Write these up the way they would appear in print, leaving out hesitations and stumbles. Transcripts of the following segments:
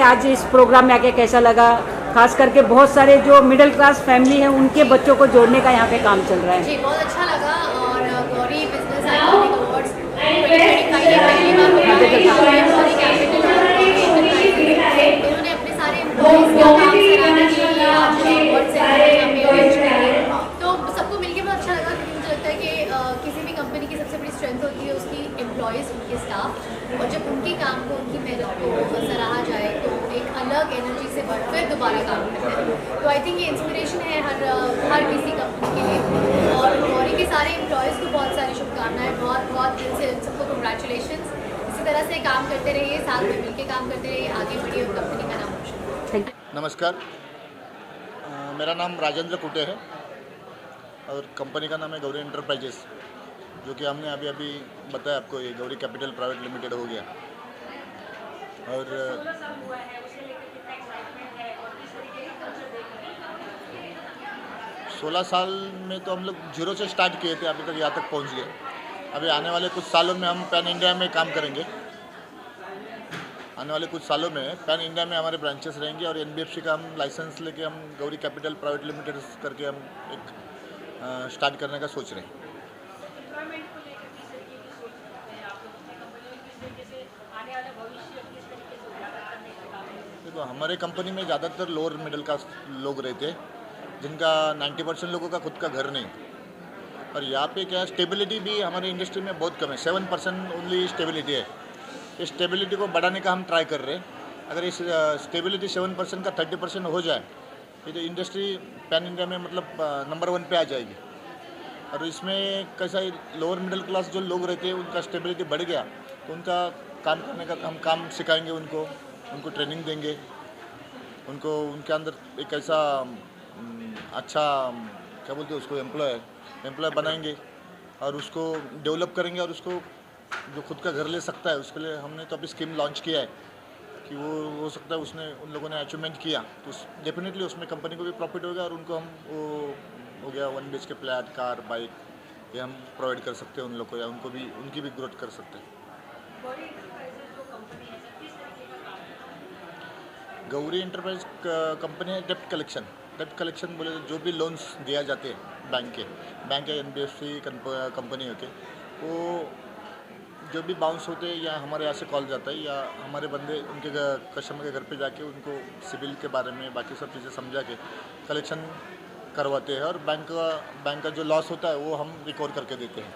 आज इस प्रोग्राम में आके कैसा लगा? खास करके बहुत सारे जो मिडिल क्लास फैमिली है उनके बच्चों को जोड़ने का यहाँ पे काम चल रहा है। जी बहुत अच्छा लगा। और गौरी बिजनेस आइकॉनिक अवार्ड्स 2025 ये पहली बार हो रहा है। गौरी कैपिटल और गौरी एंटरप्राइजेज इन्होंने अपने सारे एम्प्लॉइज़ का काम सराहना के लिए आज अवार्ड सेरेमनी यहाँ पे अरेंज करी है। तो सबको मिलकर बहुत अच्छा लगा, क्योंकि मुझे लगता है कि किसी भी कंपनी की सबसे बड़ी स्ट्रेंथ होती है उसकी एम्प्लॉयज़, उनके स्टाफ, और जब उनके काम को, उनकी मेहनत को सराहा जाए तो एक अलग एनर्जी से बढ़ फिर दोबारा काम करते हैं। तो आई थिंक ये इंस्पिरेशन है हर किसी कंपनी के लिए। और गौरी के सारे एम्प्लॉयज़ को बहुत सारी शुभकामनाएं, बहुत बहुत दिल से सबको कंग्रेचुलेशंस। इसी तरह से काम करते रहिए, साथ में मिलकर काम करते रहिए, आगे बढ़िए और कंपनी का नाम रोशन करिए। नमस्कार, मेरा नाम राजेंद्र कुटे है और कंपनी का नाम है गौरी एंटरप्राइजेस, जो कि हमने अभी अभी बताया आपको, ये गौरी कैपिटल प्राइवेट लिमिटेड हो गया। और 16 साल में तो हम लोग जीरो से स्टार्ट किए थे, अभी तक यहाँ तक पहुँच गए। अभी आने वाले कुछ सालों में हम पैन इंडिया में काम करेंगे। आने वाले कुछ सालों में पैन इंडिया में हमारे ब्रांचेस रहेंगे और एनबीएफसी का हम लाइसेंस लेके हम गौरी कैपिटल प्राइवेट लिमिटेड करके हम एक स्टार्ट करने का सोच रहे हैं। देखो, हमारे कंपनी में ज़्यादातर लोअर मिडिल क्लास लोग रहते हैं, जिनका 90% लोगों का खुद का घर नहीं। और यहाँ पे क्या स्टेबिलिटी भी हमारी इंडस्ट्री में बहुत कम है, 7% ओनली स्टेबिलिटी है। इस स्टेबिलिटी को बढ़ाने का हम ट्राई कर रहे हैं। अगर इस स्टेबिलिटी 7% का 30% हो जाए तो इंडस्ट्री पैन इंडिया में मतलब नंबर 1 पे आ जाएगी। और इसमें कैसा लोअर मिडिल क्लास जो लोग रहते हैं उनका स्टेबिलिटी बढ़ गया तो उनका काम करने का हम काम सिखाएंगे, उनको ट्रेनिंग देंगे, उनको उनके अंदर एक ऐसा अच्छा क्या बोलते हैं उसको एम्प्लॉय बनाएंगे और उसको डेवलप करेंगे। और उसको जो खुद का घर ले सकता है उसके लिए हमने तो अभी स्कीम लॉन्च किया है कि वो हो सकता है उसने उन लोगों ने अचीवमेंट किया तो डेफिनेटली उसमें कंपनी को भी प्रॉफिट होगा और उनको हम वो हो गया 1 BHK फ्लैट, कार, बाइक ये हम प्रोवाइड कर सकते हैं उन लोग को, या उनको भी उनकी भी ग्रोथ कर सकते हैं। गौरी एंटरप्राइज कंपनी है डेप्ट कलेक्शन बोले तो जो भी लोन्स दिया जाते हैं बैंक या एनबीएफसी कंपनी होके, वो जो भी बाउंस होते हैं या हमारे यहाँ से कॉल जाता है या हमारे बंदे उनके कस्टमर के घर पे जाके उनको सिविल के बारे में बाकी सब चीज़ें समझा के कलेक्शन करवाते हैं और बैंक का जो लॉस होता है वो हम रिकवर करके देते हैं।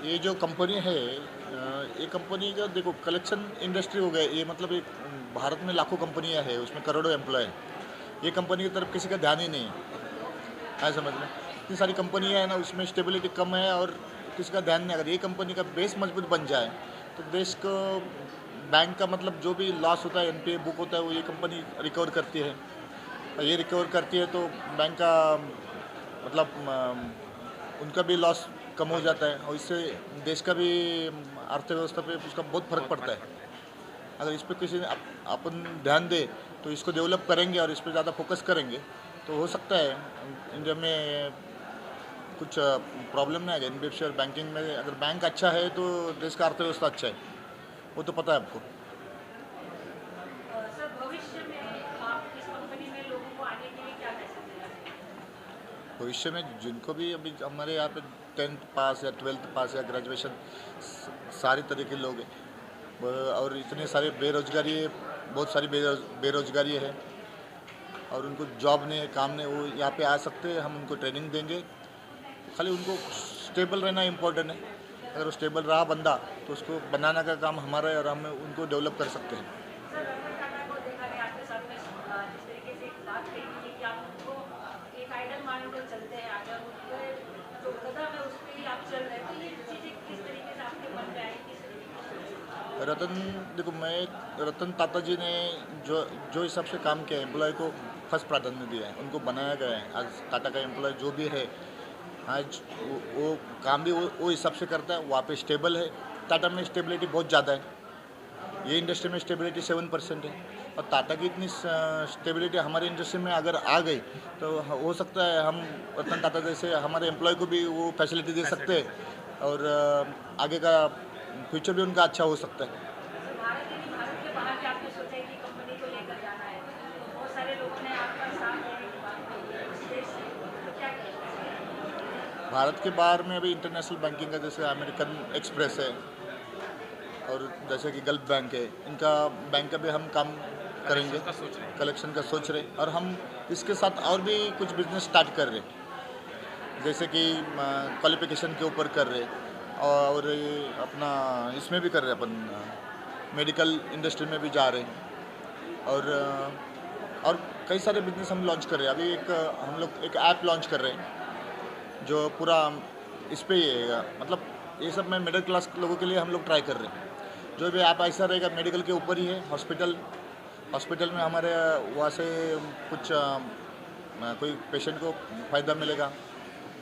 ये जो कंपनी है, ये कंपनी का देखो कलेक्शन इंडस्ट्री हो गया, ये मतलब एक भारत में लाखों कंपनियां हैं, उसमें करोड़ों एम्प्लॉय हैं। ये कंपनी की तरफ किसी का ध्यान ही नहीं है समझ में। इतनी सारी कंपनियां हैं ना, उसमें स्टेबिलिटी कम है और किसी का ध्यान नहीं। अगर ये कंपनी का बेस मजबूत बन जाए तो देश को बैंक का मतलब जो भी लॉस होता है, एनपीए बुक होता है, वो ये कंपनी रिकवर करती है। और ये रिकवर करती है तो बैंक का मतलब उनका भी लॉस कम हो जाता है और इससे देश का भी अर्थव्यवस्था पे उसका बहुत फर्क पड़ता है। अगर इस पर किसी ने अपन ध्यान दे तो इसको डेवलप करेंगे और इस पर ज़्यादा फोकस करेंगे तो हो सकता है इंडिया में कुछ प्रॉब्लम नहीं आएगा। एनबीएफसी और बैंकिंग में अगर बैंक अच्छा है तो देश का अर्थव्यवस्था अच्छा है, वो तो पता है आपको। भविष्य में जिनको भी अभी हमारे यहाँ पे 10th पास या 12th पास या ग्रेजुएशन सारी तरह के लोग हैं और इतने सारे बेरोजगारी है, बहुत सारी बेरोजगारी है और उनको जॉब नहीं है, काम नहीं, वो यहाँ पे आ सकते हैं। हम उनको ट्रेनिंग देंगे, खाली उनको स्टेबल रहना इम्पोर्टेंट है। अगर वो स्टेबल रहा बंदा तो उसको बनाने का काम हमारा है और हम उनको डेवलप कर सकते हैं। रतन देखो, रतन टाटा जी ने जो हिसाब से काम किया है, एम्प्लॉय को फर्स्ट प्राधान्य दिया है, उनको बनाया गया है। आज टाटा का एम्प्लॉय जो भी है आज वो काम भी वो हिसाब से करता है, वहाँ पे स्टेबल है। टाटा में स्टेबिलिटी बहुत ज़्यादा है ये इंडस्ट्री में स्टेबिलिटी 7% है, और टाटा की इतनी स्टेबिलिटी हमारे इंडस्ट्री में अगर आ गई तो हो सकता है हम रतन टाटा जैसे हमारे एम्प्लॉय को भी वो फैसिलिटी दे सकते हैं, और आगे का फ्यूचर भी उनका अच्छा हो सकता है। भारत के बाहर भी आपने सोचा है कि कंपनी को लेकर जाना है, तो बहुत सारे लोगों ने आपका साथ देने की बात कही है इस देश से, तो क्या कहते हैं? भारत के बाहर में अभी इंटरनेशनल बैंकिंग का जैसे अमेरिकन एक्सप्रेस है, और जैसे कि गल्फ बैंक है, इनका बैंक का भी हम काम करेंगे, कलेक्शन का सोच रहे, और हम इसके साथ और भी कुछ बिजनेस स्टार्ट कर रहे, जैसे कि क्वालिफिकेशन के ऊपर कर रहे, और ये अपना इसमें भी कर रहे अपन मेडिकल इंडस्ट्री में भी जा रहे, और कई सारे बिजनेस हम लॉन्च कर रहे हैं। अभी हम लोग एक ऐप लॉन्च कर रहे हैं जो पूरा इस पे ही है, मतलब ये सब में मिडिल क्लास लोगों के लिए हम लोग ट्राई कर रहे हैं। जो भी ऐप ऐसा रहेगा मेडिकल के ऊपर ही है, हॉस्पिटल में हमारे वहाँ से कुछ कोई पेशेंट को फ़ायदा मिलेगा,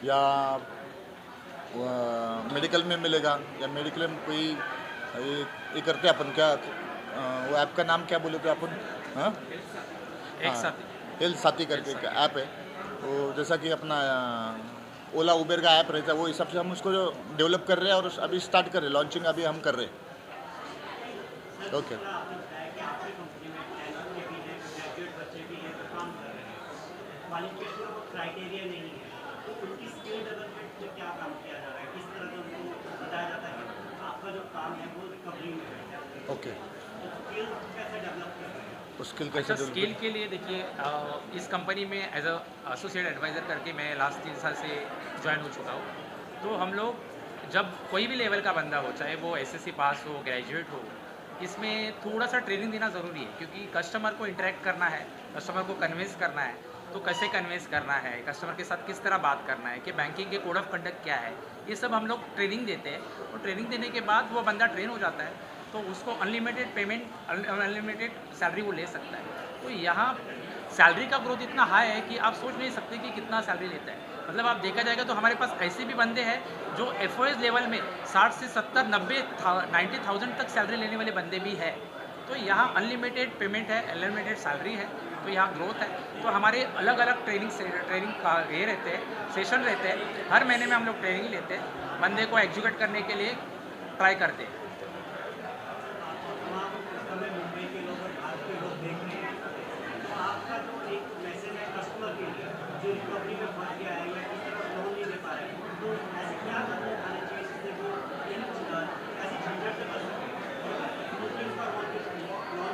या मेडिकल में मिलेगा, या मेडिकल में कोई ये करते हैं अपन, क्या वो ऐप का नाम क्या बोले थे अपन? हाँ, हेल्थ साथी करके एक ऐप है, वो जैसा कि अपना ओला उबेर का ऐप रहता है, वो हिसाब से हम उसको डेवलप कर रहे हैं, और अभी स्टार्ट कर रहे हैं, लॉन्चिंग अभी हम कर रहे हैं। ओके। क्राइटेरिया नहीं है, तो उनकी स्किल डेवलपमेंट में क्या काम किया जा रहा है, किस तरह से उनको बताया जाता है कि आपका जो काम है वो रिकवरी में है, ओके, तो स्किल कैसे डेवलप कर रहे हैं? तो स्किल अच्छा, कैसे स्किल के लिए देखिए, इस कंपनी में एज अ एसोसिएट एडवाइज़र करके मैं लास्ट 3 साल से ज्वाइन हो चुका हूँ। तो हम लोग जब कोई भी लेवल का बंदा हो, चाहे वो एसएससी पास हो, ग्रेजुएट हो, इसमें थोड़ा सा ट्रेनिंग देना ज़रूरी है, क्योंकि कस्टमर को इंटरेक्ट करना है, कस्टमर को कन्विंस करना है। तो कैसे कन्विंस करना है, कस्टमर के साथ किस तरह बात करना है, कि बैंकिंग के कोड ऑफ कंडक्ट क्या है, ये सब हम लोग ट्रेनिंग देते हैं। और ट्रेनिंग देने के बाद वो बंदा ट्रेन हो जाता है, तो उसको अनलिमिटेड पेमेंट, अनलिमिटेड सैलरी वो ले सकता है। तो यहाँ सैलरी का ग्रोथ इतना हाई है कि आप सोच नहीं सकते कि कितना सैलरी लेता है। मतलब आप देखा जाएगा तो हमारे पास ऐसे भी बंदे हैं जो एफओएस लेवल में 60 से 70, 90,000 तक सैलरी लेने वाले बंदे भी है। तो यहाँ अनलिमिटेड पेमेंट है, अनलिमिटेड सैलरी है, तो यहाँ ग्रोथ है। तो हमारे अलग अलग ट्रेनिंग का ये रहते हैं, सेशन रहते हैं, हर महीने में हम लोग ट्रेनिंग लेते हैं, बंदे को एग्जीक्यूट करने के लिए ट्राई करते हैं। हमें मुंबई के लोग और भारत के लोग देख रहे हैं, तो आपका जो एक मैसेज है कस्टमर के लिए जो रिकवरी में फंस गया है या किसी को लोन नहीं दे पा रहे हैं, तो ऐसे क्या कदम उठाने चाहिए जिससे वो ऐसी झंझट से बच सके, क्योंकि उसका लोन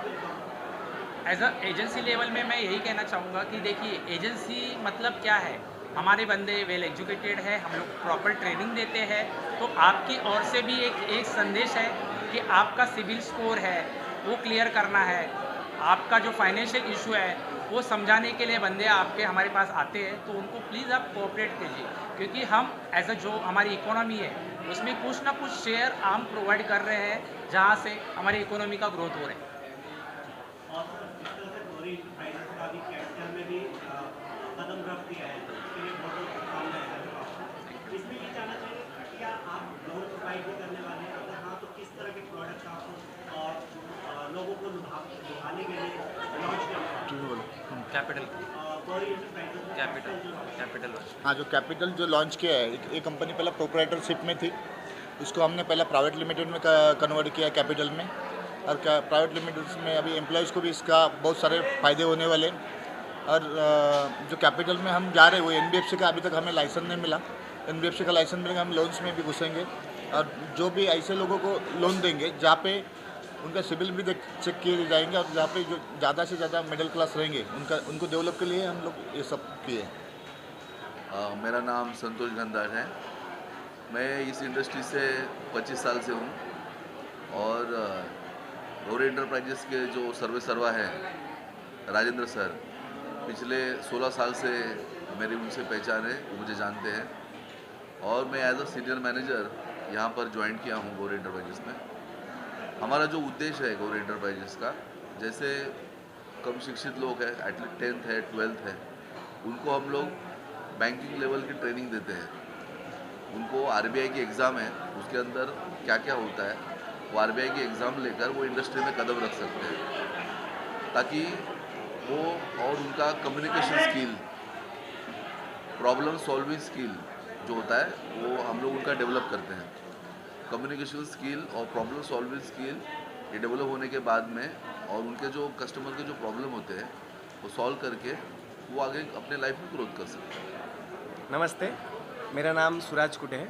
मिल पाए। एज अ एजेंसी लेवल में मैं यही कहना चाहूँगा कि देखिए, एजेंसी मतलब क्या है, हमारे बंदे वेल एजुकेटेड है, हम लोग प्रॉपर ट्रेनिंग देते हैं। तो आपकी ओर से भी एक संदेश है कि आपका सिविल स्कोर है वो क्लियर करना है, आपका जो फाइनेंशियल इशू है वो समझाने के लिए बंदे आपके हमारे पास आते हैं। तो उनको प्लीज़ आप कोऑपरेट कीजिए, क्योंकि हम एज अ जो हमारी इकोनॉमी है उसमें कुछ ना कुछ शेयर हम प्रोवाइड कर रहे हैं, जहाँ से हमारी इकोनॉमी का ग्रोथ हो रहा है। और इस तरह से गौरी इंटरप्राइजेस का भी कैपिटल में भी कदम रख दिया है, इसके लिए बहुत काम रहेगा। इसमें ये जानना चाहिए क्या आप लोन प्रोवाइड भी करने वाले हैं, अगर हाँ तो किस तरह के प्रोडक्ट आप और लोगों को लुभाने के लिए लॉन्च करने वाले हैं? कैपिटल गौरी इंटरप्राइजेस कैपिटल हाँ, जो कैपिटल जो लॉन्च किया है, ये कंपनी पहले प्रोप्राइटरशिप में थी, उसको हमने पहले प्राइवेट लिमिटेड में कन्वर्ट किया कैपिटल में, और प्राइवेट लिमिटेड में अभी एम्प्लॉयज़ को भी इसका बहुत सारे फ़ायदे होने वाले। और जो कैपिटल में हम जा रहे हैं वो एनबीएफसी का अभी तक हमें लाइसेंस नहीं मिला, एनबीएफसी का लाइसेंस मिलेगा, हम लोन्स में भी घुसेंगे, और जो भी ऐसे लोगों को लोन देंगे जहाँ पे उनका सिविल भी चेक किए जाएंगे, और जहाँ पे जो ज़्यादा से ज़्यादा मिडिल क्लास रहेंगे उनको डेवलप के लिए हम लोग ये सब किए। मेरा नाम संतोष गंधार है। मैं इस इंडस्ट्री से 25 साल से हूँ, और गौरी इंटरप्राइजेस के जो सर्वा हैं राजेंद्र सर, पिछले 16 साल से मेरी उनसे पहचान है, वो मुझे जानते हैं, और मैं एज अ सीनियर मैनेजर यहाँ पर ज्वाइन किया हूँ गौरी इंटरप्राइजेस में। हमारा जो उद्देश्य है गौरी इंटरप्राइजेस का, जैसे कम शिक्षित लोग हैं, एटलीस्ट 10th है 12th है, उनको हम लोग बैंकिंग लेवल की ट्रेनिंग देते हैं। उनको आरबीआई की एग्ज़ाम है, उसके अंदर क्या क्या होता है वो RBI की एग्ज़ाम लेकर वो इंडस्ट्री में कदम रख सकते हैं, ताकि वो और उनका communication skill, problem solving skill जो होता है वो हम लोग उनका डेवलप करते हैं। कम्युनिकेशन स्किल और प्रॉब्लम सॉल्विंग स्किल ये डेवलप होने के बाद में और उनके जो कस्टमर के जो प्रॉब्लम होते हैं वो सॉल्व करके वो आगे अपने लाइफ में ग्रोथ कर सकते हैं। नमस्ते, मेरा नाम सूरज कुटे है।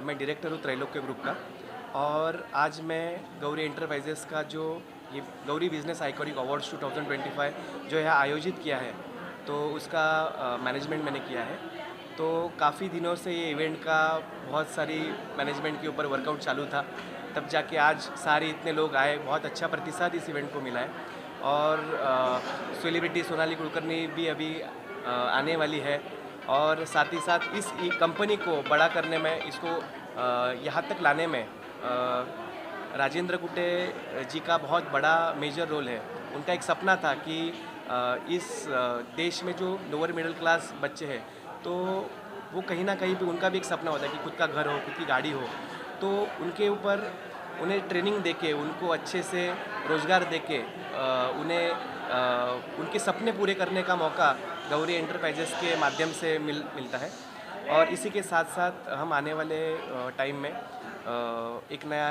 मैं डायरेक्टर हूँ त्रैलोक्य ग्रुप का, और आज मैं गौरी एंटरप्राइजेस का जो ये गौरी बिजनेस आइकॉनिक अवार्ड्स 2025 जो यहाँ आयोजित किया है, तो उसका मैनेजमेंट मैंने किया है। तो काफ़ी दिनों से ये इवेंट का बहुत सारी मैनेजमेंट के ऊपर वर्कआउट चालू था, तब जाके आज सारे इतने लोग आए, बहुत अच्छा प्रतिसाद इस इवेंट को मिला है। और सेलिब्रिटी सोनाली कुलकर्णी भी अभी आने वाली है, और साथ ही साथ इस कंपनी को बड़ा करने में, इसको यहाँ तक लाने में राजेंद्र कुटे जी का बहुत बड़ा मेजर रोल है। उनका एक सपना था कि इस देश में जो लोअर मिडिल क्लास बच्चे हैं, तो वो कहीं ना कहीं पे उनका भी एक सपना होता है कि खुद का घर हो, खुद की गाड़ी हो। तो उनके ऊपर उन्हें ट्रेनिंग देके, उनको अच्छे से रोज़गार देके उन्हें उनके सपने पूरे करने का मौका गौरी एंटरप्राइजेस के माध्यम से मिलता है। और इसी के साथ साथ हम आने वाले टाइम में एक नया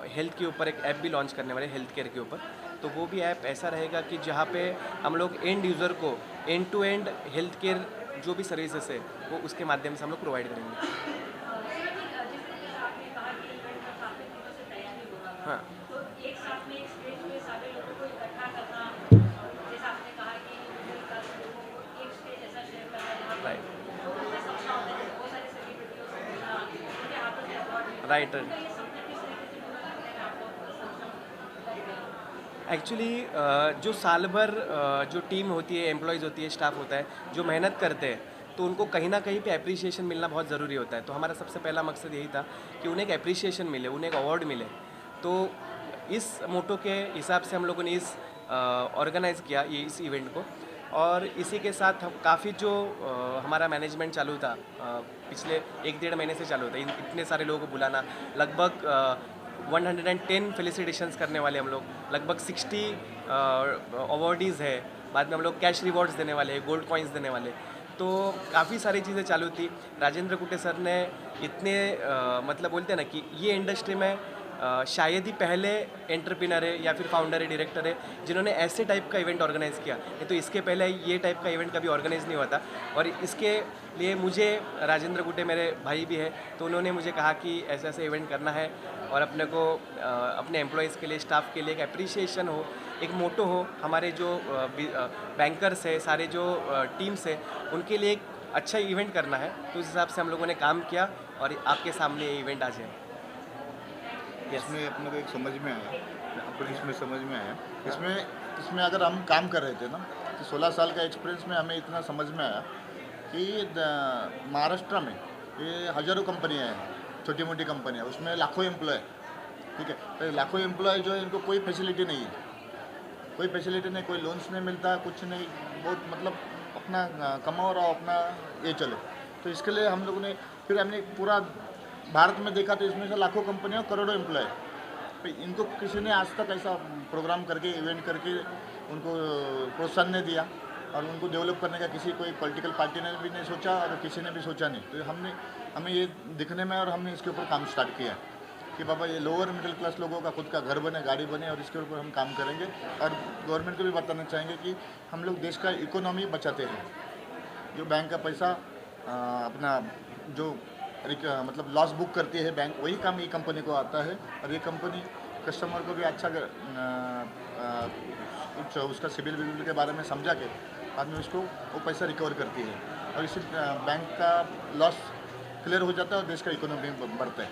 हेल्थ के ऊपर एक ऐप भी लॉन्च करने वाले, हेल्थ केयर के ऊपर। तो वो भी ऐप ऐसा रहेगा कि जहाँ पे हम लोग एंड यूज़र को end to end health care जो भी सर्विसेज है वो उसके माध्यम से हम लोग प्रोवाइड करेंगे। हाँ, तो एक साथ में एक स्टेज पे सारे लोगों को इकट्ठा करना, जैसा आपने कहा कि मिडिल क्लास लोगों को एक स्टेज ऐसा शेयर करना जहाँ पर राइट लोगों का सपना होता है, बहुत सारे सेलिब्रिटियों से मिलना, उनके हाथों से अवार्ड मिलना। राइट तो ये सपने किस तरीके से पूरा करने में आप लोग सक्षम? एक्चुअली जो साल भर जो टीम होती है, एम्प्लॉयज़ होती है, स्टाफ होता है, जो मेहनत करते हैं, तो उनको कहीं ना कहीं पे अप्रिसिएशन मिलना बहुत ज़रूरी होता है। तो हमारा सबसे पहला मकसद यही था कि उन्हें एक अप्रिसिएशन मिले, उन्हें एक अवार्ड मिले। तो इस मोटो के हिसाब से हम लोगों ने इस ऑर्गेनाइज़ किया इस इवेंट को। और इसी के साथ हम काफ़ी जो हमारा मैनेजमेंट चालू था, पिछले 1-1.5 महीने से चालू था, इतने सारे लोगों को बुलाना, लगभग 110 फेलिसिटेशंस करने वाले हम लोग, लगभग 60 अवार्डीज़ है। बाद में हम लोग कैश रिवॉर्ड्स देने वाले हैं, गोल्ड कॉइन्स देने वाले। तो काफ़ी सारी चीज़ें चालू थी। राजेंद्र कुटे सर ने इतने मतलब बोलते हैं ना कि ये इंडस्ट्री में शायद ही पहले एंटरप्रेन्योर है या फिर फाउंडर है, डायरेक्टर है, जिन्होंने ऐसे टाइप का इवेंट ऑर्गेनाइज़ किया। नहीं तो इसके पहले ये टाइप का इवेंट कभी ऑर्गेनाइज नहीं हुआ था। और इसके लिए मुझे, राजेंद्र कुटे मेरे भाई भी है, तो उन्होंने मुझे कहा कि ऐसे ऐसे इवेंट करना है और अपने को अपने एम्प्लॉयज़ के लिए, स्टाफ के लिए एक अप्रिसिएशन हो, एक मोटो हो। हमारे जो बैंकर्स है, सारे जो टीम्स है, उनके लिए एक अच्छा इवेंट करना है। तो उस हिसाब से हम लोगों ने काम किया और आपके सामने ये इवेंट आज है। इसमें अपने को एक समझ में आया, अपने इसमें समझ में आया, इसमें अगर हम काम कर रहे थे ना, तो 16 साल का एक्सपीरियंस में हमें इतना समझ में आया कि महाराष्ट्र में ये हज़ारों कंपनियाँ हैं, छोटी मोटी कंपनियाँ, उसमें लाखों एम्प्लॉय, ठीक है। तो लाखों एम्प्लॉय जो है, इनको कोई फैसिलिटी नहीं है, कोई फैसिलिटी नहीं, कोई लोन्स नहीं मिलता, कुछ नहीं, बहुत मतलब अपना कमाओ और अपना ये चले। तो इसके लिए हम लोगों ने फिर हमने पूरा भारत में देखा, तो इसमें से लाखों कंपनियां, करोड़ों एम्प्लॉय, तो इनको किसी ने आज तक ऐसा प्रोग्राम करके, इवेंट करके उनको प्रोत्साहन नहीं दिया, और उनको डेवलप करने का किसी कोई पॉलिटिकल पार्टी ने भी नहीं सोचा और किसी ने भी सोचा नहीं। तो हमें ये दिखने में, और हमने इसके ऊपर काम स्टार्ट किया कि बाबा ये लोअर मिडिल क्लास लोगों का खुद का घर बने, गाड़ी बने, और इसके ऊपर हम काम करेंगे। और गवर्नमेंट को भी बताना चाहेंगे कि हम लोग देश का इकोनॉमी बचाते हैं। जो बैंक का पैसा अपना जो मतलब लॉस बुक करती है बैंक, वही काम ये कंपनी को आता है। और ये कंपनी कस्टमर को भी अच्छा कुछ उसका सिबिल विबिल के बारे में समझा के बाद में उसको वो पैसा रिकवर करती है, और इसी बैंक का लॉस क्लियर हो जाता है और देश का इकोनॉमी बढ़ता है।